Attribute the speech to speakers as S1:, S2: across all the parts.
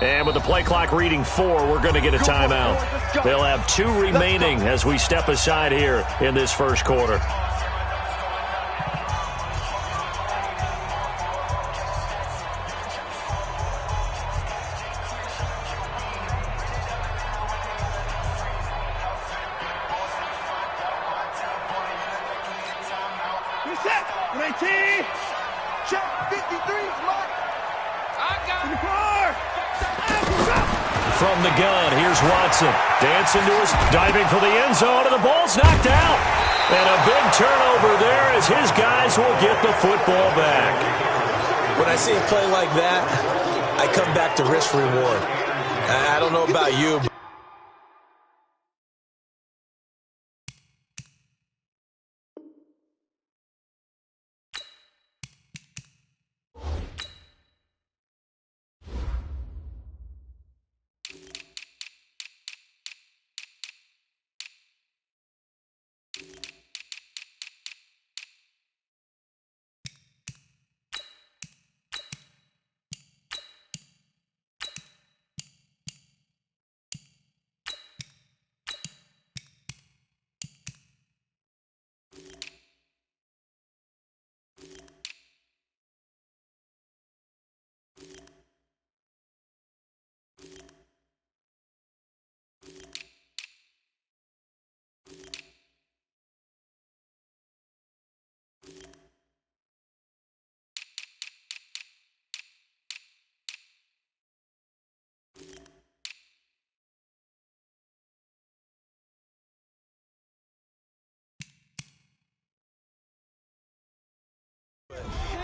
S1: And with the play clock reading 4, we're going to get a timeout. They'll have 2 remaining as we step aside here in this first quarter. From the gun, here's Watson. Dancing to his, diving for the end zone, and the ball's knocked out. And a big turnover there as his guys will get the football back.
S2: When I see a play like that, I come back to risk reward. I don't know about you, but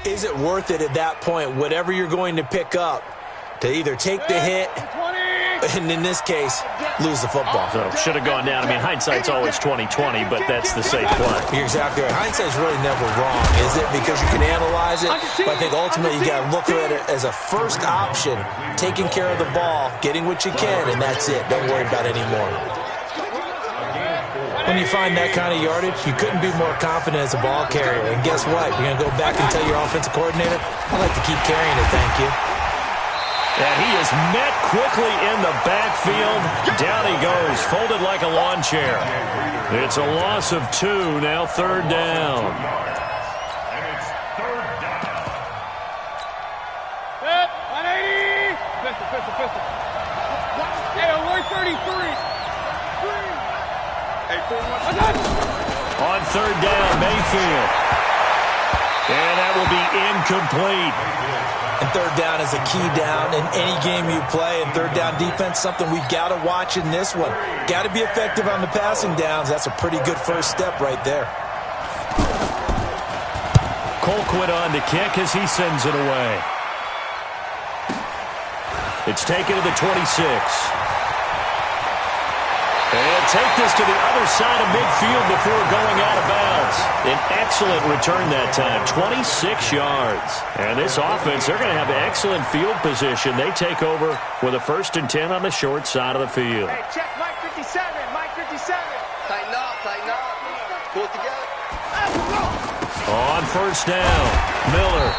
S2: is it worth it at that point, whatever you're going to pick up, to either take the hit, and in this case, lose the football?
S1: So should have gone down. I mean, hindsight's always 20/20, but that's the safe play.
S2: You're exactly right. Hindsight's really never wrong, is it? Because you can analyze it, but I think ultimately you got to look at it as a first option, taking care of the ball, getting what you can, and that's it. Don't worry about any more. When you find that kind of yardage, you couldn't be more confident as a ball carrier. And guess what? You're going to go back and tell your offensive coordinator, I'd like to keep carrying it, thank you.
S1: And he is met quickly in the backfield. Down he goes, folded like a lawn chair. It's a loss of 2, now 3rd down.
S3: And it's 3rd down. 180. Pistol. Hey, 133.
S1: On 3rd down, Mayfield. And that will be incomplete.
S2: And 3rd down is a key down in any game you play. And 3rd down defense, something we've got to watch in this one. Got to be effective on the passing downs. That's a pretty good first step right there.
S1: Colquitt on to kick as he sends it away. It's taken to the 26. And take this to the other side of midfield before going out of bounds. An excellent return that time, 26 yards. And this offense, they're going to have excellent field position. They take over with a 1st and 10 on the short side of the field.
S3: Hey, check Mike 57, Mike 57. Tighten up. Pull it together.
S1: On 1st down, Miller.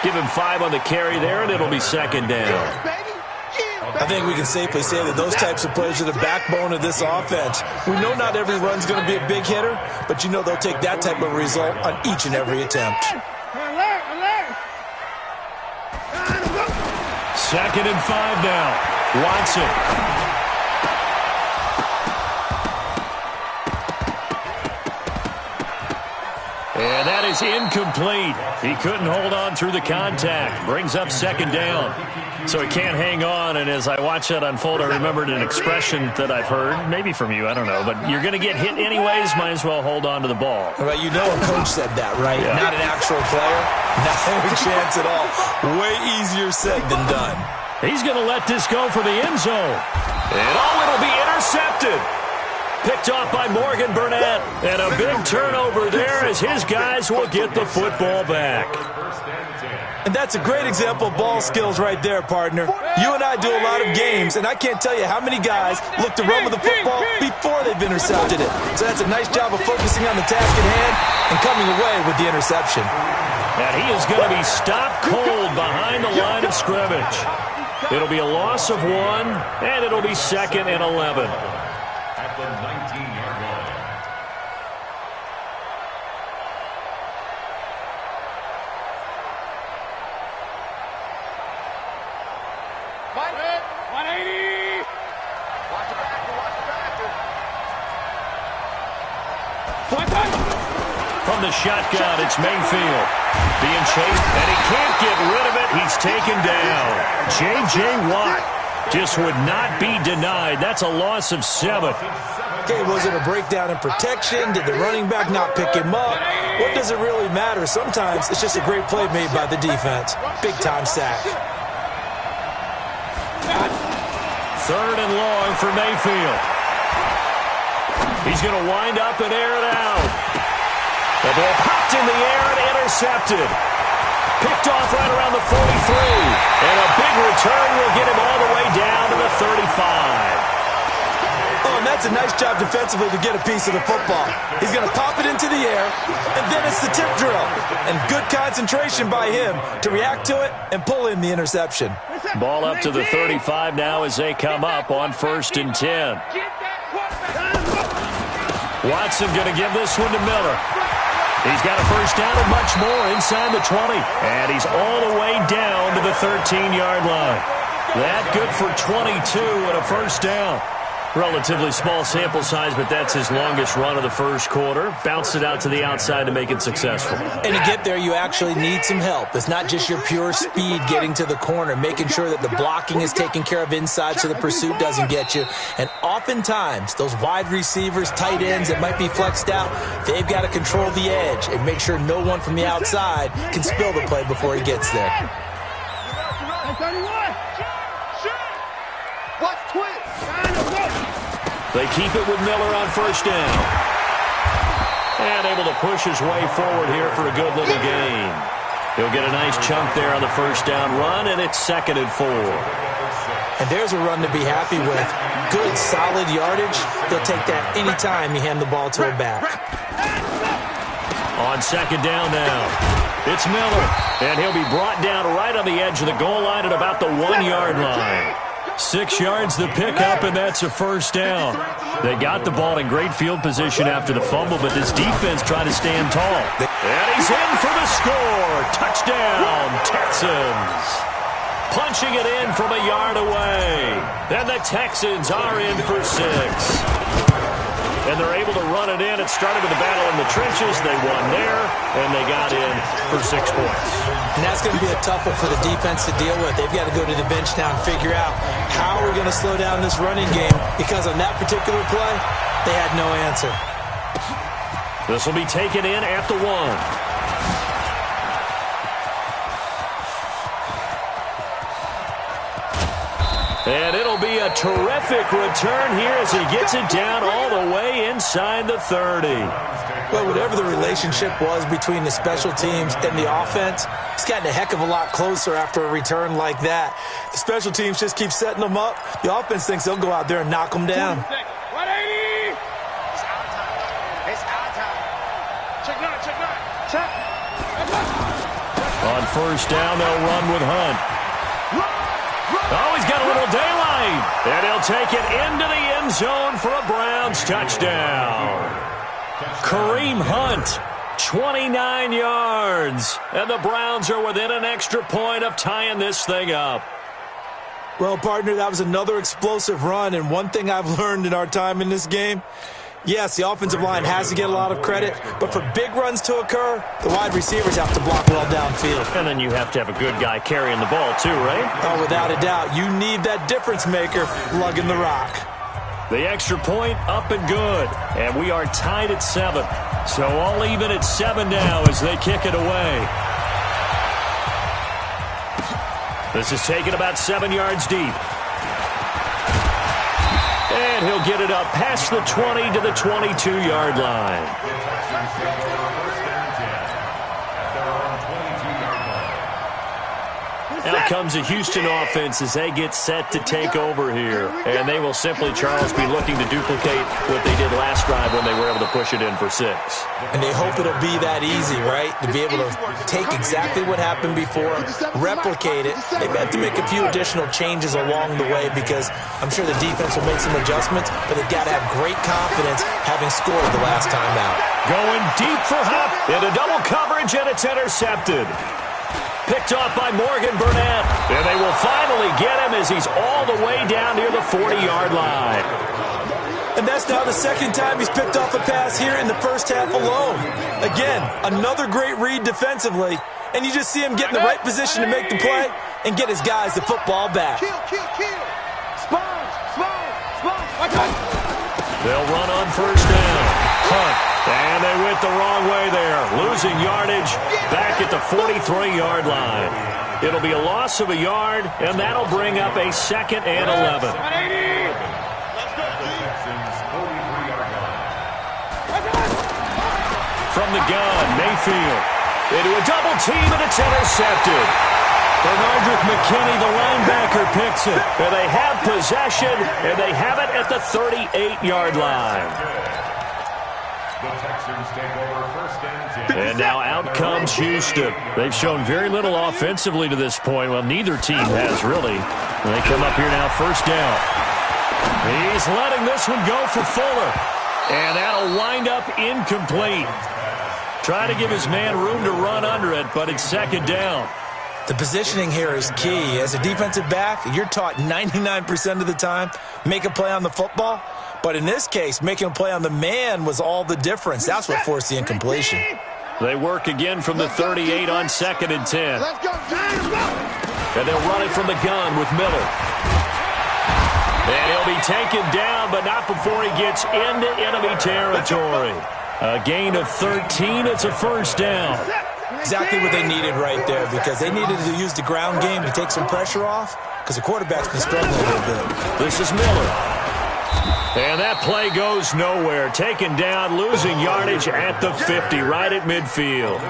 S1: Give him 5 on the carry there, and it'll be 2nd down.
S2: I think we can safely say that those types of plays are the backbone of this offense. We know not every run's going to be a big hitter, but you know they'll take that type of result on each and every attempt.
S1: 2nd and 5 now. Watson. And that is incomplete. He couldn't hold on through the contact. Brings up 2nd down. So he can't hang on, and as I watch that unfold, I remembered an expression that I've heard, maybe from you, I don't know, but you're going to get hit anyways, might as well hold on to the ball.
S2: Well, you know a coach said that, right? Yeah. Not an actual player. Not a chance at all. Way easier said than done.
S1: He's going to let this go for the end zone. And it'll be intercepted. Picked off by Morgan Burnett. And a big turnover there as his guys will get the football back.
S2: And that's a great example of ball skills right there, partner. You and I do a lot of games, and I can't tell you how many guys look to run with the football before they've intercepted it. So that's a nice job of focusing on the task at hand and coming away with the interception.
S1: And he is going to be stopped cold behind the line of scrimmage. It'll be a loss of 1, and it'll be 2nd and 11.
S4: At the 19-yard line.
S3: Mike, 180. Watch the backer, watch the backer.
S1: From the shotgun, it's Mayfield. Being chased, and he can't get rid of it. He's taken down. J.J. Watt just would not be denied. That's a loss of 7.
S2: Okay, was it a breakdown in protection? Did the running back not pick him up? What does it really matter? Sometimes it's just a great play made by the defense. Big-time sack.
S1: 3rd and long for Mayfield. He's going to wind up and air it out. The ball popped in the air and intercepted. Picked off right around the 43. And a big return will get him all the way down to the 35.
S2: Oh, and that's a nice job defensively to get a piece of the football. He's going to pop it into the air, and then it's the tip drill. And good concentration by him to react to it and pull in the interception.
S1: Ball up to the 35 now as they come up on 1st and 10. Watson going to give this one to Miller. He's got a first down and much more inside the 20. And he's all the way down to the 13-yard line. That good for 22 and a first down. Relatively small sample size, but that's his longest run of the first quarter. Bounced it out to the outside to make it successful.
S2: And to get there, you actually need some help. It's not just your pure speed getting to the corner, making sure that the blocking is taken care of inside so the pursuit doesn't get you. And oftentimes, those wide receivers, tight ends that might be flexed out, they've got to control the edge and make sure no one from the outside can spill the play before he gets there.
S1: They keep it with Miller on first down. And able to push his way forward here for a good little gain. He'll get a nice chunk there on the first down run, and it's 2nd and 4.
S2: And there's a run to be happy with. Good, solid yardage. They'll take that any time you hand the ball to a back.
S1: On 2nd down now, it's Miller. And he'll be brought down right on the edge of the goal line at about the 1-yard line. 6 yards the pickup, and that's a first down. They got the ball in great field position after the fumble, but this defense tried to stand tall. And he's in for the score. Touchdown, Texans. Punching it in from a yard away. And the Texans are in for 6. And they're able to run it in. It started with a battle in the trenches. They won there, and they got in for 6 points.
S2: And that's going to be a tough one for the defense to deal with. They've got to go to the bench now and figure out how we're going to slow down this running game, because on that particular play, they had no answer.
S1: This will be taken in at the 1. And it'll be a terrific return here as he gets it down all the way inside the 30.
S2: Well, whatever the relationship was between the special teams and the offense, it's gotten a heck of a lot closer after a return like that. The special teams just keep setting them up. The offense thinks they'll go out there and knock them down.
S3: 180. It's our time. It's our time. Check nine, check nine. Check.
S1: On first down, they'll run with Hunt. Oh, he's got a little daylight. And he'll take it into the end zone for a Browns touchdown. Kareem Hunt, 29 yards. And the Browns are within an extra point of tying this thing up.
S2: Well, partner, that was another explosive run. And one thing I've learned in our time in this game, yes, the offensive line has to get a lot of credit, but for big runs to occur, the wide receivers have to block well downfield.
S1: And then you have to have a good guy carrying the ball too, right?
S2: Oh, without a doubt. You need that difference maker lugging the rock.
S1: The extra point up and good. And we are tied at 7. So all even at 7 now as they kick it away. This is taken about 7 yards deep. And he'll get it up past the 20 to the 22-yard line. Out comes the Houston offense as they get set to take over here. And they will simply, Charles, be looking to duplicate what they did last drive when they were able to push it in for 6.
S2: And they hope it'll be that easy, right? To be able to take exactly what happened before, replicate it. They have to make a few additional changes along the way because I'm sure the defense will make some adjustments, but they've got to have great confidence having scored the last time out.
S1: Going deep for Hupp into double coverage, and it's intercepted. Picked off by Morgan Burnett. And they will finally get him as he's all the way down near the 40-yard line.
S2: And that's now the second time he's picked off a pass here in the first half alone. Again, another great read defensively. And you just see him get in the right position to make the play and get his guys the football back.
S1: They'll run on first down. Hunt. And they went the wrong way there. Losing yardage back at the 43-yard line. It'll be a loss of a yard, and that'll bring up a 2nd and 11. From the gun, Mayfield. Into a double team, and it's intercepted. Bernardrick McKinney, the linebacker, picks it. And they have possession, and they have it at the 38-yard line.
S4: The Texans take over 1st and 10.
S1: And now out comes Houston. They've shown very little offensively to this point. Well, neither team has really. And they come up here now, 1st down. He's letting this one go for Fuller. And that'll wind up incomplete. Trying to give his man room to run under it, but it's 2nd down.
S2: The positioning here is key. As a defensive back, you're taught 99% of the time, make a play on the football. But in this case, making a play on the man was all the difference. That's what forced the incompletion.
S1: They work again from the 38 on 2nd and 10. And they'll run it from the gun with Miller. And he'll be taken down, but not before he gets into enemy territory. A gain of 13. It's a 1st down.
S2: Exactly what they needed right there because they needed to use the ground game to take some pressure off because the quarterback's been struggling a little bit.
S1: This is Miller. And that play goes nowhere. Taken down, losing yardage at the 50, right at midfield.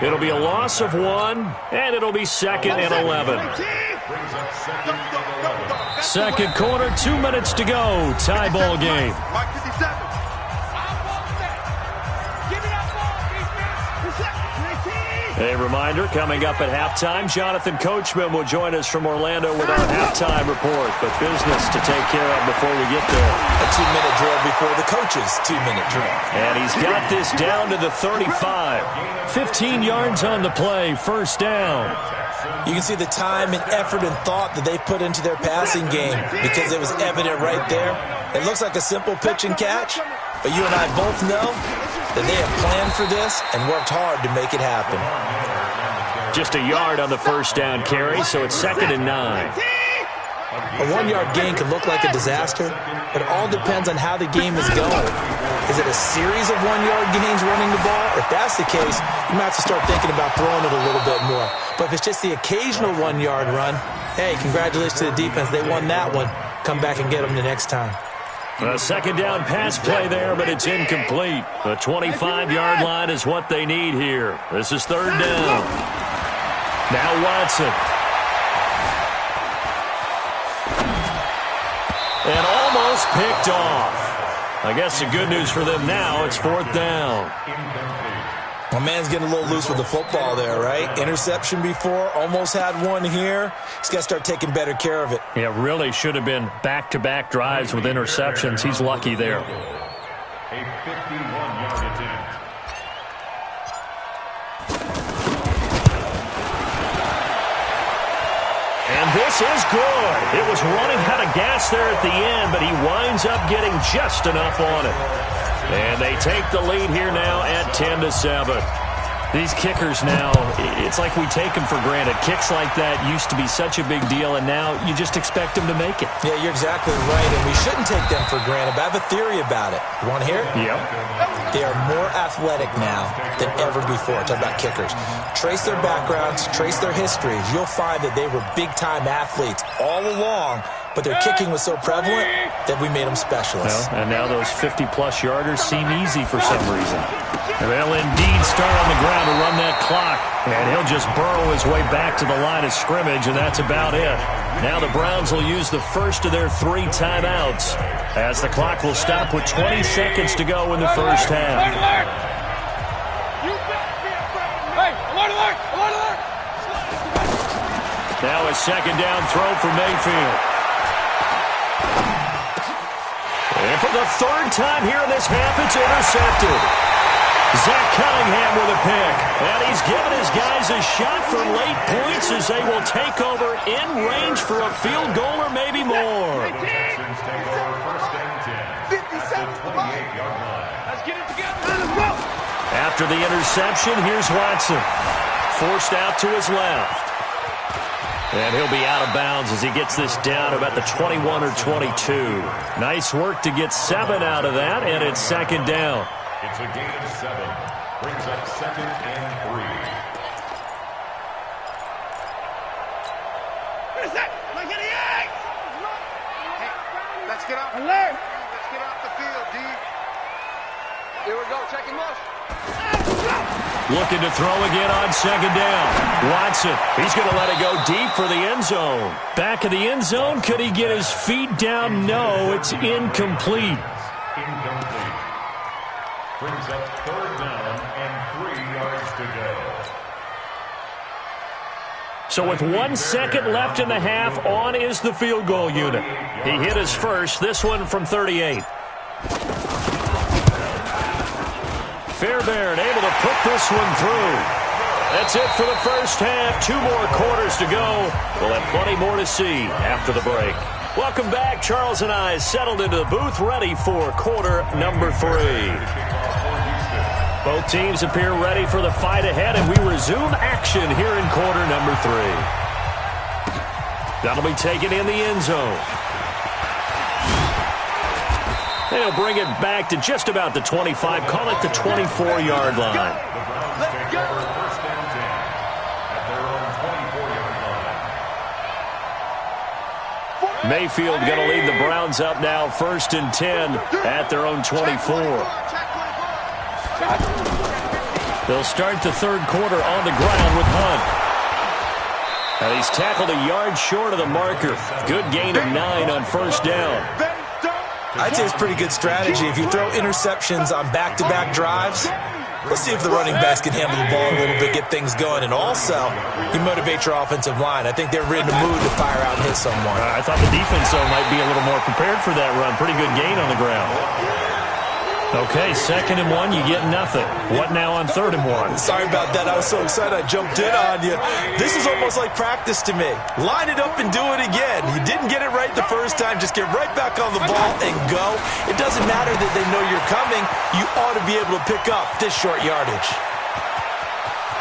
S1: It'll be a loss of 1, and it'll be 2nd and 11. 2nd quarter, 2 minutes to go. Tie ball game. A reminder, coming up at halftime, Jonathan Coachman will join us from Orlando with our halftime report. But business to take care of before we get there.
S2: A 2-minute drill before the coach's 2-minute drill.
S1: And he's got this down to the 35. 15 yards on the play, 1st down.
S2: You can see the time and effort and thought that they put into their passing game because it was evident right there. It looks like a simple pitch and catch, but you and I both know that they have planned for this and worked hard to make it happen.
S1: Just a yard on the 1st down carry, so it's 2nd and 9.
S2: A 1-yard gain can look like a disaster, but it all depends on how the game is going. Is it a series of 1-yard gains running the ball? If that's the case, you might have to start thinking about throwing it a little bit more. But if it's just the occasional 1-yard run, hey, congratulations to the defense. They won that one. Come back and get them the next time.
S1: A 2nd down pass play there, but it's incomplete. The 25-yard line is what they need here. This is 3rd down. Now Watson. And almost picked off. I guess the good news for them now, it's 4th down.
S2: My man's getting a little loose with the football there, right? Interception before, almost had one here. He's got to start taking better care of it.
S1: Yeah, really should have been back-to-back drives with interceptions. He's lucky there.
S4: A 51-yard attempt.
S1: And this is good. It was running out of gas there at the end, but he winds up getting just enough on it. And they take the lead here now at 10-7. These kickers now, it's like we take them for granted. Kicks like that used to be such a big deal, and now you just expect them to make it.
S2: Yeah, you're exactly right, and we shouldn't take them for granted, but I have a theory about it. You want to hear it?
S1: Yep.
S2: They are more athletic now than ever before. Talk about kickers. Trace their backgrounds, trace their histories. You'll find that they were big-time athletes all along, but their kicking was so prevalent that we made them specialists.
S1: Well, and now those 50-plus yarders seem easy for some reason. And they'll indeed start on the ground to run that clock. And he'll just burrow his way back to the line of scrimmage, and that's about it. Now the Browns will use the first of their 3 timeouts as the clock will stop with 20 seconds to go in the first half. Now a second down throw for Mayfield. And for the 3rd time here in this half, it's intercepted. Zach Cunningham with a pick. And he's given his guys a shot for late points as they will take over in range for a field goal or maybe more. After the interception, here's Watson. Forced out to his left. And he'll be out of bounds as he gets this down about the 21 or 22. Nice work to get 7 out of that, and it's second down.
S4: It's a gain of 7. Brings up 2nd and 3.
S3: Hey, let's get off. Let's get off the field, D. Here we go. Check him off.
S1: Looking to throw again on second down. Watson, he's going to let it go deep for the end zone. Back of the end zone, could he get his feet down? No, it's incomplete.
S4: Incomplete. Brings up 3rd down and 3 yards to go.
S1: So with 1 second left in the half, on is the field goal unit. He hit his first, this one from 38. Fairbairn able to put this one through. That's it for the first half. 2 more quarters to go. We'll have plenty more to see after the break. Welcome back. Charles and I settled into the booth ready for quarter number 3. Both teams appear ready for the fight ahead, and we resume action here in quarter number 3. That'll be taken in the end zone. They'll bring it back to just about the 25, call it the 24-yard line.
S4: The Browns take over 1st and 10 at their own 24-yard line.
S1: Mayfield going to lead the Browns up now, 1st and 10 at their own 24. They'll start the 3rd quarter on the ground with Hunt. And he's tackled a yard short of the marker. Good gain of 9 on 1st down.
S2: I'd say it's pretty good strategy. If you throw interceptions on back-to-back drives, let's see if the running backs can handle the ball a little bit, get things going. And also, you motivate your offensive line. I think they're in the mood to fire out and hit someone.
S1: I thought the defense, though, might be a little more prepared for that run. Pretty good gain on the ground. Okay, 2nd and 1, you get nothing. What now on 3rd and 1?
S2: Sorry about that. I was so excited I jumped in on you. This is almost like practice to me. Line it up and do it again. You didn't get it right the first time. Just get right back on the ball and go. It doesn't matter that they know you're coming. You ought to be able to pick up this short yardage.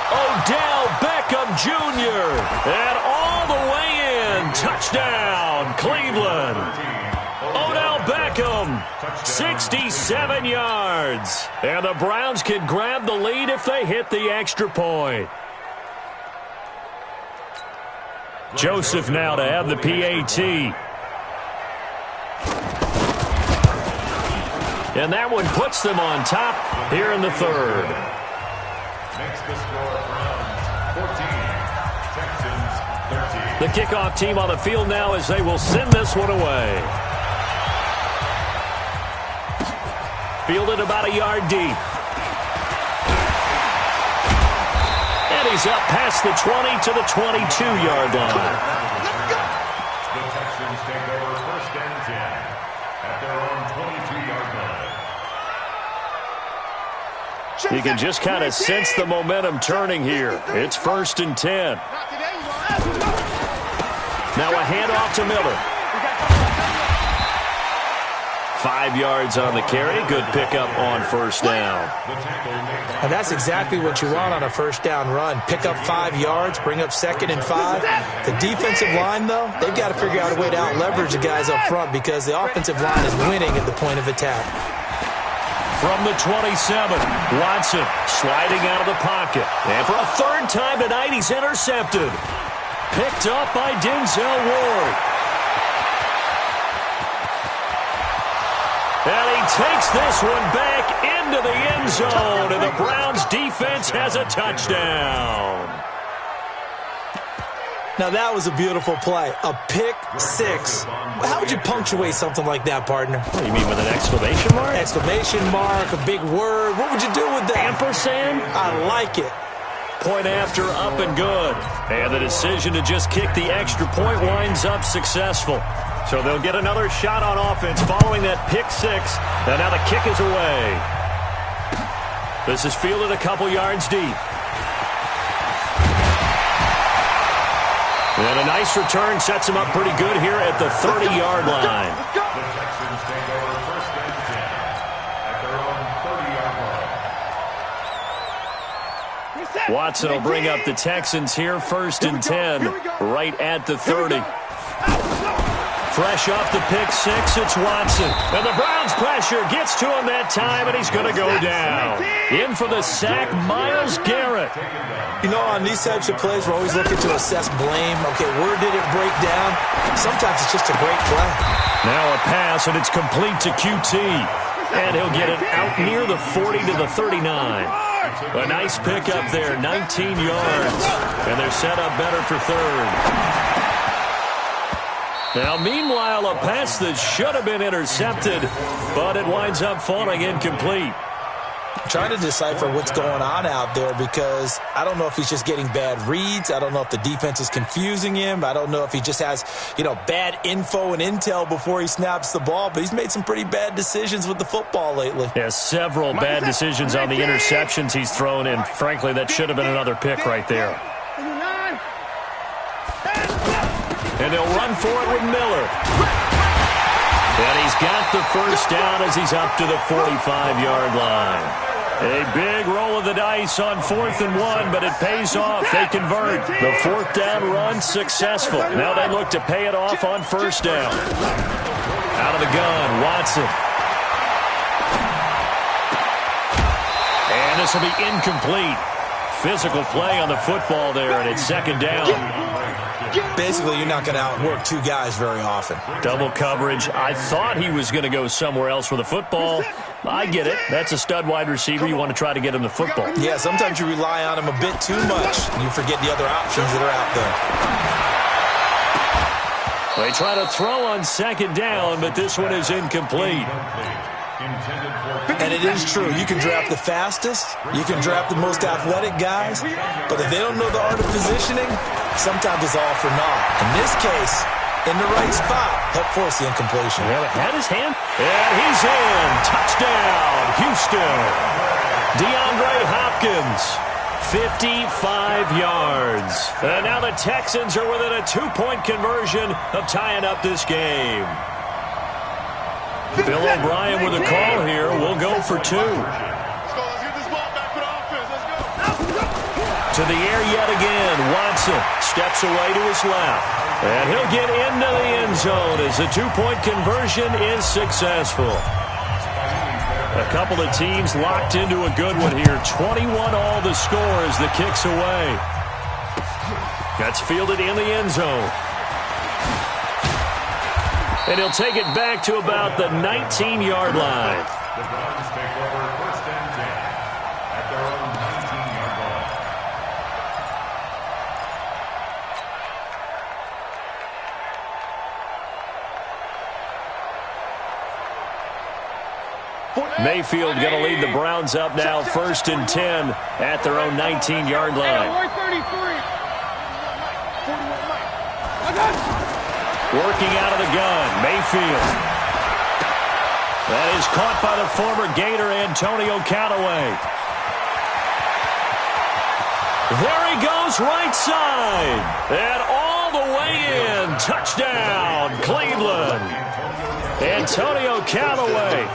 S1: Odell Beckham Jr. And all the way in. Touchdown, Cleveland. Odell Beckham, 67 yards. And the Browns can grab the lead if they hit the extra point. Joseph now to have the PAT. And that one puts them on top here in the 3rd.
S4: Makes the score Browns 14, Texans 13.
S1: The kickoff team on the field now as they will send this one away. Fielded about a yard deep. And he's up past the 20 to the 22-yard line.
S4: The Texans take over 1st and 10 at their own 22-yard line.
S1: You can just kind of sense the momentum turning here. It's 1st and 10. Now a handoff to Miller. 5 yards on the carry. Good pickup on 1st down.
S2: And that's exactly what you want on a 1st down run. Pick up 5 yards, bring up 2nd and 5. The defensive line, though, they've got to figure out a way to out-leverage the guys up front because the offensive line is winning at the point of attack.
S1: From the 27, Watson sliding out of the pocket. And for a 3rd time tonight, he's intercepted. Picked up by Denzel Ward. And he takes this one back into the end zone, and the Browns defense has a touchdown.
S2: Now, that was a beautiful play. A pick six. How would you punctuate something like that, partner?
S1: What do you mean, with an exclamation mark?
S2: Exclamation mark, a big word. What would you do with that?
S1: Ampersand?
S2: I like it.
S1: Point after, up and good. And the decision to just kick the extra point winds up successful. So they'll get another shot on offense following that pick six. And now the kick is away. This is fielded a couple yards deep. And a nice return sets him up pretty good here at the 30-yard line.
S4: The Texans take over first and 10 at their own 30-yard line.
S1: Watson will bring up the Texans here, first and 10, right at the 30. Fresh off the pick six, it's Watson. And the Browns pressure gets to him that time, and he's going to go down. In for the sack, Myles Garrett.
S2: You know, on these types of plays, we're always looking to assess blame. Okay, where did it break down? Sometimes it's just a great play.
S1: Now a pass, and it's complete to QT. And he'll get it out near the 40 to the 39. A nice pickup there, 19 yards. And they're set up better for third. Now, meanwhile, a pass that should have been intercepted, but it winds up falling incomplete.
S2: Trying to decipher what's going on out there because I don't know if he's just getting bad reads. I don't know if the defense is confusing him. I don't know if he just has, bad info and intel before he snaps the ball. But he's made some pretty bad decisions with the football lately.
S1: Yeah, several bad decisions on the interceptions he's thrown, and frankly, that should have been another pick right there. And they'll run for it with Miller. And he's got the first down as he's up to the 45-yard line. A big roll of the dice on 4th and 1, but it pays off. They convert. The 4th down run successful. Now they look to pay it off on 1st down. Out of the gun, Watson. And this will be incomplete. Physical play on the football there, and it's 2nd down.
S2: Basically, you're not going to outwork two guys very often.
S1: Double coverage. I thought he was going to go somewhere else with the football. I get it. That's a stud wide receiver. You want to try to get him the football.
S2: Yeah, sometimes you rely on him a bit too much. You forget the other options that are out
S1: there. They try to throw on 2nd down, but this one is incomplete.
S2: And it is true. You can draft the fastest. You can draft the most athletic guys. But if they don't know the art of positioning, sometimes it's all for naught. In this case, in the right spot, help force the incompletion.
S1: Well, it had his hand. And he's in. Touchdown, Houston. DeAndre Hopkins, 55 yards. And now the Texans are within a 2-point conversion of tying up this game. Bill O'Brien with a call here. We'll go for 2.
S3: Let's get this ball back for the offense. Let's go.
S1: To the air yet again. Watson steps away to his left. And he'll get into the end zone as the 2-point conversion is successful. A couple of teams locked into a good one here. 21 all the score as the kick's away. That's fielded in the end zone. And he'll take it back to about the 19-yard line.
S4: The Browns take over first and 10 at their own 19-yard
S1: line. Mayfield going to lead the Browns up now, first and 10 at their own 19-yard line. Working out of the gun, Mayfield. That is caught by the former Gator, Antonio Callaway. There he goes, right side. And all the way in. Touchdown, Cleveland. Antonio Callaway,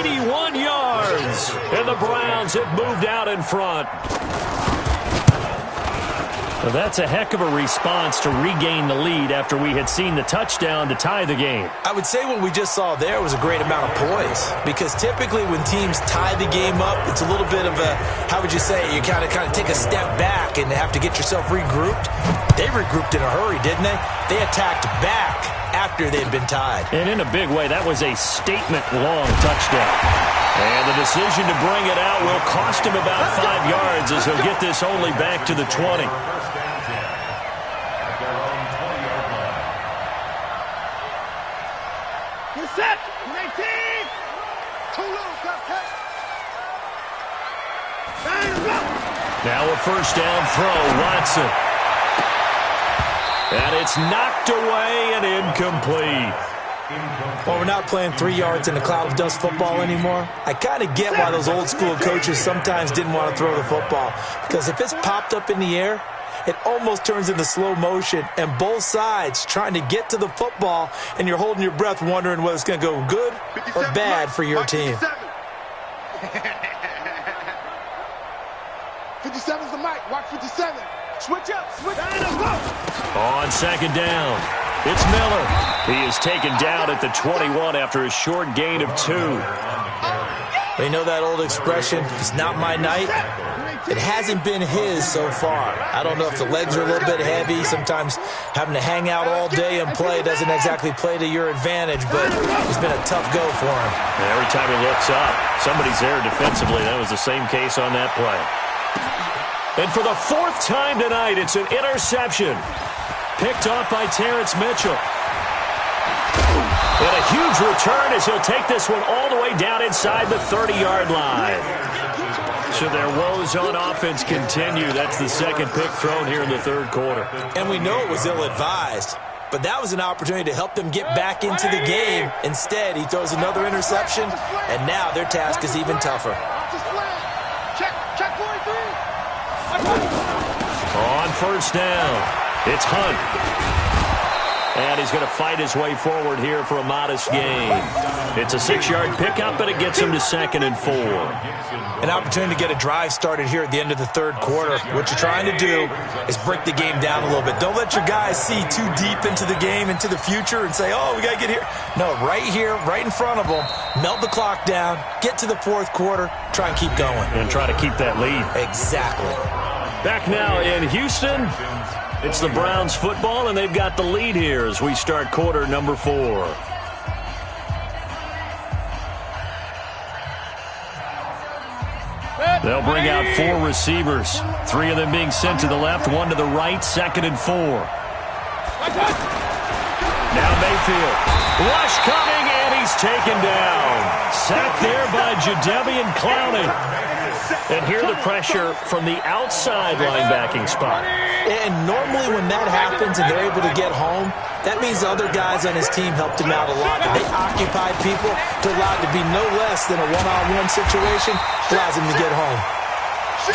S1: 81 yards. And the Browns have moved out in front. Well, that's a heck of a response to regain the lead after we had seen the touchdown to tie the game.
S2: I would say what we just saw there was a great amount of poise, because typically when teams tie the game up, it's a little bit of a, how would you say, you kind of take a step back and have to get yourself regrouped. They regrouped in a hurry, didn't they? They attacked back at after they'd been tied.
S1: And in a big way, that was a statement-long touchdown. And the decision to bring it out will cost him about 5 yards as he'll get this only back to the 20.
S3: Set. 19. Too low.
S1: Now a first down throw, Watson. And it's knocked away and incomplete.
S2: Well, we're not playing 3 yards in a cloud of dust football anymore. I kind of get why those old school coaches sometimes didn't want to throw the football. Because if it's popped up in the air, it almost turns into slow motion, and both sides trying to get to the football, and you're holding your breath wondering whether it's going to go good or bad for your team.
S3: 57's the mic. Watch 57. Switch up. Switch up.
S1: On second down, it's Miller. He is taken down at the 21 after a short gain of 2.
S2: They know that old expression, it's not my night. It hasn't been his so far. I don't know if the legs are a little bit heavy. Sometimes having to hang out all day and play doesn't exactly play to your advantage, but it's been a tough go for him.
S1: And every time he looks up, somebody's there defensively. That was the same case on that play. And for the 4th time tonight, it's an interception. Picked off by Terrence Mitchell. And a huge return as he'll take this one all the way down inside the 30-yard line. So their woes on offense continue. That's the second pick thrown here in the third quarter.
S2: And we know it was ill-advised, but that was an opportunity to help them get back into the game. Instead, he throws another interception, and now their task is even tougher.
S3: Check 43.
S1: On first down, it's Hunt. And he's going to fight his way forward here for a modest gain. It's a 6-yard pickup, but it gets him to 2nd and 4.
S2: An opportunity to get a drive started here at the end of the third quarter. What you're trying to do is break the game down a little bit. Don't let your guys see too deep into the game, into the future, and say, oh, we got to get here. No, right here, right in front of them, melt the clock down, get to the fourth quarter, try and keep going.
S1: And try to keep that lead.
S2: Exactly.
S1: Back now in Houston, it's the Browns football, and they've got the lead here as we start quarter number 4. They'll bring out 4 receivers, 3 of them being sent to the left, 1 to the right, 2nd and 4. Now Mayfield. Rush coming, and he's taken down. Sacked there by Jadeveon Clowney. And here the pressure from the outside linebacking spot.
S2: And normally when that happens and they're able to get home, that means the other guys on his team helped him out a lot. They occupy people to allow it to be no less than a one-on-one situation, allows him to get home.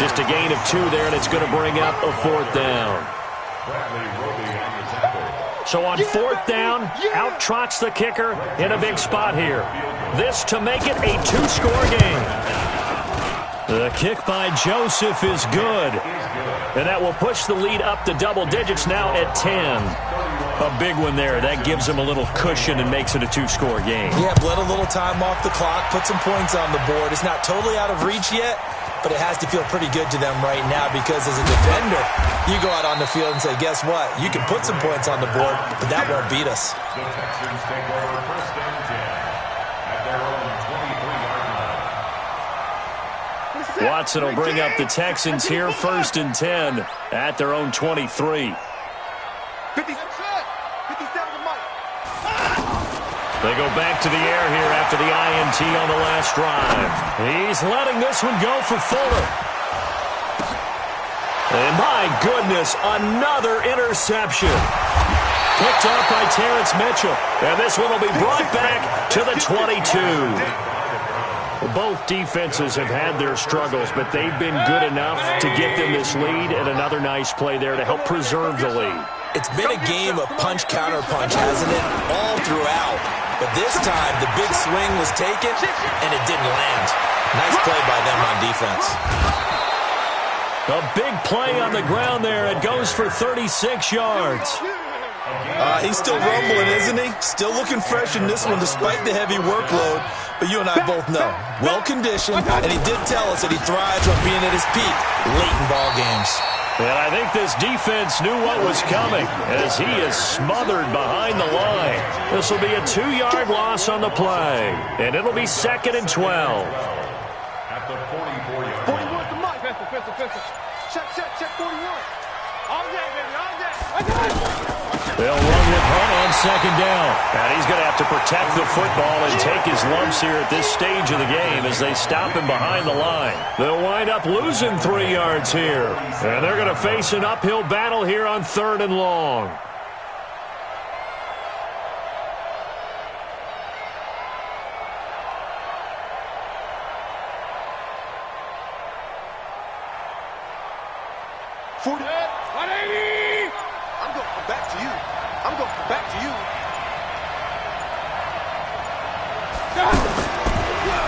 S1: Just a gain of 2 there, and it's going to bring up a 4th down. So on 4th down, out trots the kicker in a big spot here. This to make it a 2-score game. The kick by Joseph is good. And that will push the lead up to double digits now at 10. A big one there. That gives them a little cushion and makes it a 2-score game.
S2: Yeah, bled a little time off the clock, put some points on the board. It's not totally out of reach yet, but it has to feel pretty good to them right now because as a defender, you go out on the field and say, guess what? You can put some points on the board, but that won't beat us.
S4: The Texans take over first and 10 at their own 23-yard line.
S1: Watson will bring up the Texans here, 1st and 10 at their own 23. They go back to the air here after the INT on the last drive. He's letting this one go for Fuller. And my goodness, another interception. Picked up by Terrence Mitchell. And this one will be brought back to the 22. Both defenses have had their struggles, but they've been good enough to get them this lead, and another nice play there to help preserve the lead.
S2: It's been a game of punch-counter-punch, hasn't it? All throughout. But this time, the big swing was taken, and it didn't land. Nice play by them on defense.
S1: A big play on the ground there. It goes for 36 yards.
S2: He's still rumbling, isn't he? Still looking fresh in this one despite the heavy workload. But you and I both know, well-conditioned, and he did tell us that he thrives on being at his peak late in ball games.
S1: And I think this defense knew what was coming as he is smothered behind the line. This will be a 2-yard loss on the play, and it'll be 2nd and 12.
S4: At the 44-yard
S3: 41 to Mike. Pistol. Check 41. All day, baby, all day.
S1: They'll run with Hunt on 2nd down. And he's going to have to protect the football and take his lumps here at this stage of the game as they stop him behind the line. They'll wind up losing 3 yards here. And they're going to face an uphill battle here on 3rd and long.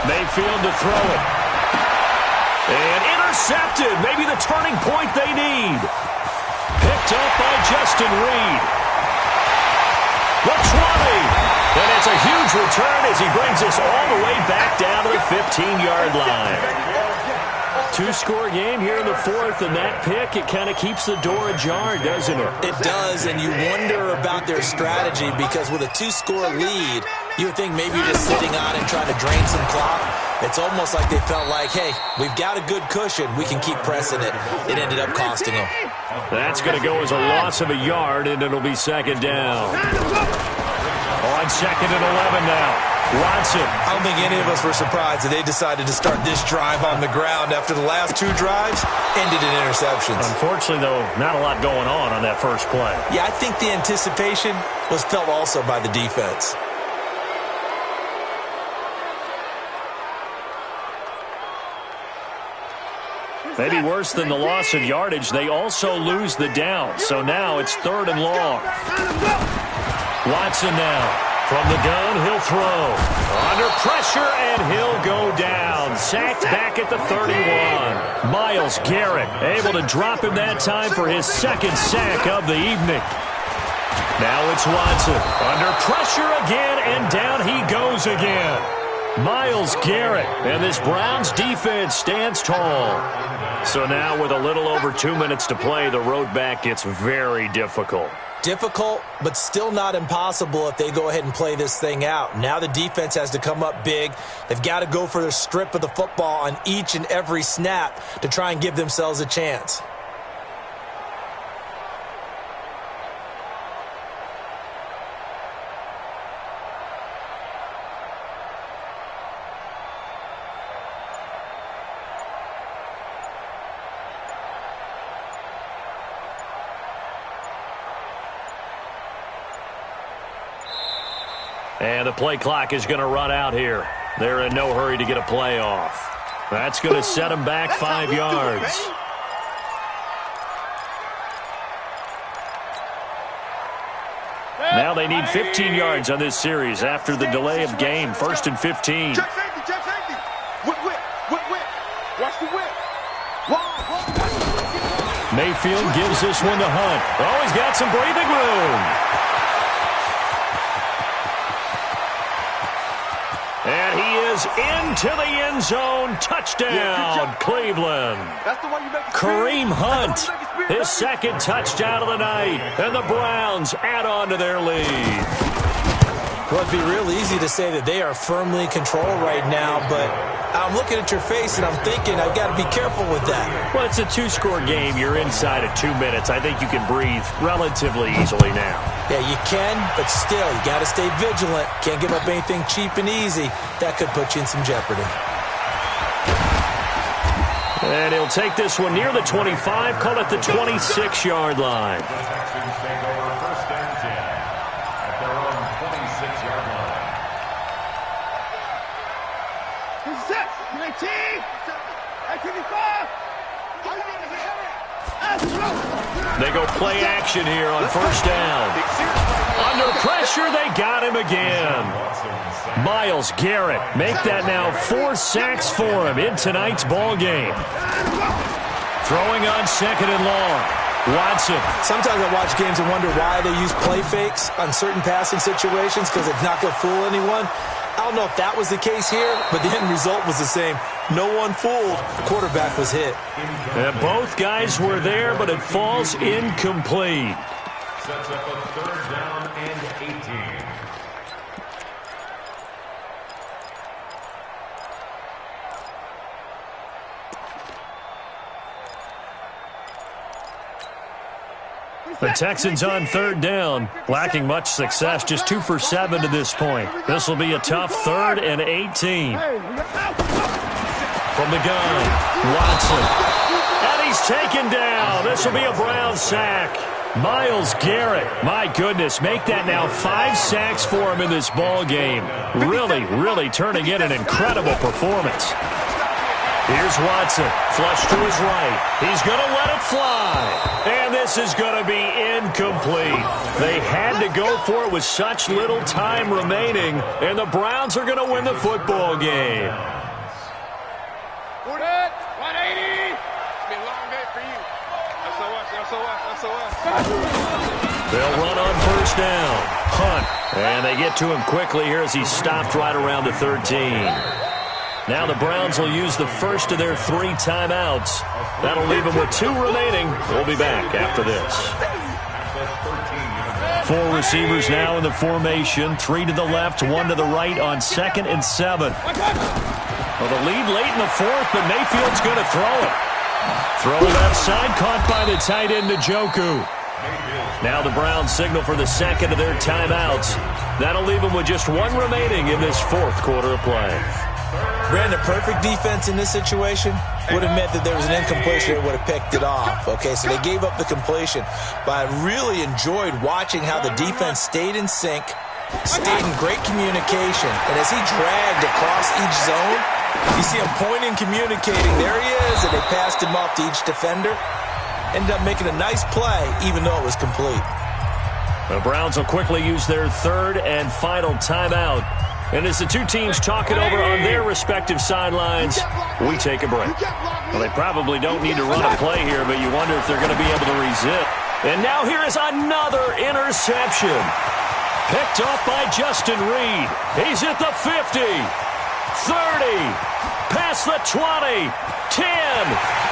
S1: Mayfield to throw it. And intercepted. Maybe the turning point they need. Picked up by Justin Reed. The 20. And it's a huge return as he brings us all the way back down to the 15-yard line. 2-score game here in the 4th, and that pick, it kind of keeps the door ajar, doesn't it?
S2: It does, and you wonder about their strategy because with a 2-score lead, you would think maybe you're just sitting on and trying to drain some clock. It's almost like they felt like, hey, we've got a good cushion. We can keep pressing it. It ended up costing them.
S1: That's going to go as a loss of a yard, and it'll be 2nd down. On 2nd and 11 now. Watson.
S2: I don't think any of us were surprised that they decided to start this drive on the ground after the last 2 drives ended in interceptions.
S1: Unfortunately, though, not a lot going on that first play.
S2: Yeah, I think the anticipation was felt also by the defense.
S1: Maybe worse than the loss of yardage, they also lose the down. So now it's 3rd and long. Watson now. From the gun, he'll throw. Under pressure, and he'll go down. Sacked back at the 31. Myles Garrett able to drop him that time for his 2nd sack of the evening. Now it's Watson. Under pressure again, and down he goes again. Myles Garrett, and this Browns defense stands tall. So now with a little over 2 minutes to play, the road back gets very difficult.
S2: Difficult, but still not impossible if they go ahead and play this thing out. Now the defense has to come up big. They've got to go for their strip of the football on each and every snap to try and give themselves a chance.
S1: And the play clock is going to run out here. They're in no hurry to get a play off. That's going to set them back 5 yards. Now they need 15 yards on this series after the delay of game. 1st and 15.
S3: Check safety. Whip. Watch the whip.
S1: Mayfield gives this one to Hunt. Oh, he's got some breathing room. And he is into the end zone. Touchdown, Cleveland.
S3: That's the one you make
S1: Kareem Hunt, his 2nd touchdown of the night. And the Browns add on to their lead.
S2: Well, it'd be real easy to say that they are firmly in control right now, but I'm looking at your face and I'm thinking I've got to be careful with that.
S1: Well, it's a 2-score game. You're inside of 2 minutes. I think you can breathe relatively easily now.
S2: Yeah, you can, but still, you got to stay vigilant. Can't give up anything cheap and easy. That could put you in some jeopardy.
S1: And he'll take this one near the 25, call it the 26-yard line. They go play action here on 1st down. Under pressure, they got him again. Myles Garrett make that now 4 sacks for him in tonight's ball game. Throwing on 2nd and long. Watson.
S2: Sometimes I watch games and wonder why they use play fakes on certain passing situations because it's not going to fool anyone. I don't know if that was the case here, but the end result was the same. No one fooled. The quarterback was hit.
S1: And both guys were there, but it falls incomplete.
S4: Sets up a 3rd down and 18.
S1: The Texans on 3rd down, lacking much success, just 2 for 7 to this point. This will be a tough 3rd and 18. From the gun, Watson. And he's taken down. This will be a Brown sack. Myles Garrett, my goodness, make that now 5 sacks for him in this ball game. Really turning in an incredible performance. Here's Watson, flush to his right. He's going to let it fly. And this is going to be incomplete. They had to go for it with such little time remaining, and the Browns are going to win the football game.
S3: 180. It's been a long day for you. SOS.
S1: They'll run on 1st down. Hunt. And they get to him quickly here as he's stopped right around the 13. Now the Browns will use the first of their 3 timeouts. That'll leave them with 2 remaining. We'll be back after this. 4 receivers now in the formation. 3 to the left, 1 to the right on 2nd and 7. Well, the lead late in the 4th, but Mayfield's going to throw it. Throw left side, caught by the tight end, Njoku. Now the Browns signal for the 2nd of their timeouts. That'll leave them with just 1 remaining in this 4th quarter of play.
S2: Brandon, perfect defense in this situation would have meant that there was an incompletion that would have picked it off. Okay, so they gave up the completion. But I really enjoyed watching how the defense stayed in sync, stayed in great communication. And as he dragged across each zone, you see him pointing, communicating. There he is, and they passed him off to each defender. Ended up making a nice play, even though it was complete.
S1: The Browns will quickly use their 3rd and final timeout. And as the 2 teams talk it over on their respective sidelines, we take a break. Well, they probably don't need to run a play here, but you wonder if they're going to be able to resist. And now here is another interception. Picked off by Justin Reed. He's at the 50, 30, past the 20, 10.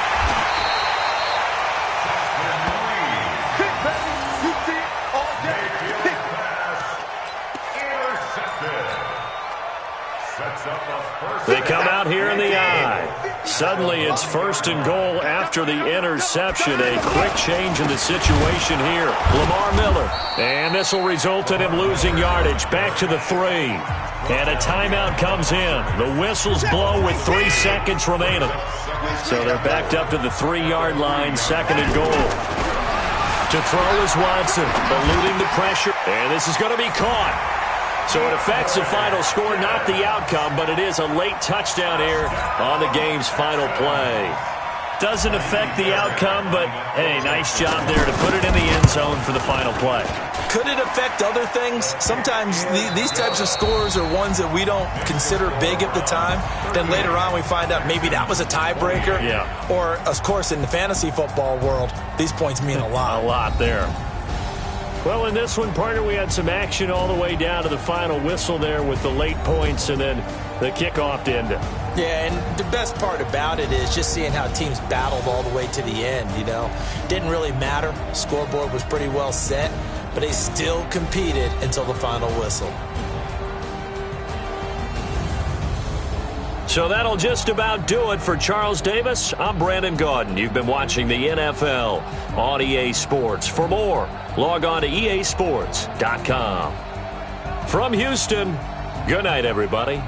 S1: They come out here in the eye. Suddenly it's 1st and goal after the interception. A quick change in the situation here. Lamar Miller. And this will result in him losing yardage. Back to the 3. And a timeout comes in. The whistles blow with 3 seconds remaining. So they're backed up to the 3-yard line. 2nd and goal. To throw is Watson. Eluding the pressure. And this is going to be caught. So it affects the final score, not the outcome, but it is a late touchdown here on the game's final play. Doesn't affect the outcome, but, hey, nice job there to put it in the end zone for the final play.
S2: Could it affect other things? Sometimes these types of scores are ones that we don't consider big at the time. Then later on we find out maybe that was a tiebreaker.
S1: Yeah.
S2: Or, of course, in the fantasy football world, these points mean a lot.
S1: A lot there. Well, in this one, partner, we had some action all the way down to the final whistle there with the late points and then the kickoff to end it.
S2: Yeah, and the best part about it is just seeing how teams battled all the way to the end, you know. Didn't really matter. Scoreboard was pretty well set, but they still competed until the final whistle.
S1: So that'll just about do it for Charles Davis. I'm Brandon Gaudin. You've been watching the NFL on EA Sports. For more, log on to easports.com. From Houston, good night, everybody.